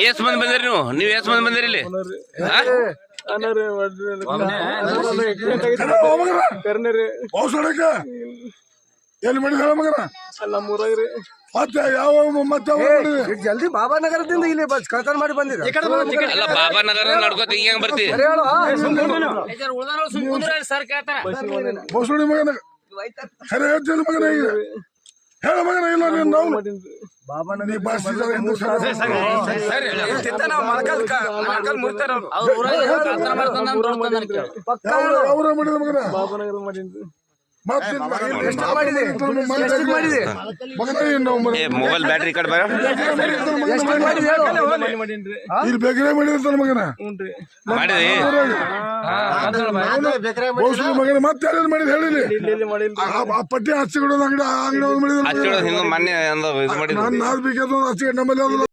ಎಷ್ಟ್ ಮಂದಿ ಬಂದಿರಿ ನೀವ್ ಎಷ್ಟ್ ಮಂದಿ ಬಂದಿರಿ ಇಲ್ಲಿ ಎಲ್ಲಿ ಮಾಡಿದ ಮಗನ ನಮ್ಮೂರಾಗ್ರಿ ಮತ್ತೆ ಯಾವ ಮತ್ತೆ ಜಲ್ದಿ ಬಾಬಾನಗರದಿಂದ ಇಲ್ಲಿ ಬಸ್ ಕಳ್ತನ ಮಾಡಿ ಬಂದಿರ ಅಲ್ಲ ಬಾಬಾ ನಗರ ನಡ್ಕೋತ ಈಗ ಹೆಂಗ್ ಬರ್ತಿ ಬೋಸಡಿ ಮಗನ ಖರೆ ಹೇಳ್ತೀನಿ ಮಗನ ಈಗ ಹೇಳ ಮಗನ ಇಲ್ಲ ನೀನು ನಾವು ಬಾಬಾನಗರ ಅವರ ಮಾಡಿದ ಮಗನ ಬಾಬಾನಗರ ಮಾಡಿದ್ದು ಮೊಬೈಲ್ ಬ್ಯಾಟ್ರಿ ಕಡೆ ಬರ ಇಲ್ಲಿ ಬೇಕರೆ ಮಾಡಿರ್ತಾನ ಮಗನ ಮಾಡಿದ್ರಿ ಮಗನ ಮತ್ತೆ ಯಾರು ಮಾಡಿದ್ ಹೇಳಿರಿ ಆ ಪಟ್ಟಿ ಹಚ್ಚಿಕೊಡೋದು ಅಂಗಡಿ ಮಾಡಿದ್ರೆ ಮೊನ್ನೆ ಇದು ಮಾಡಿದ್ರಿ ನಾನು ಬೇಕಾದ ಹಚ್ಚಿಕೊಂಡು ನಮ್ಮಲ್ಲಿ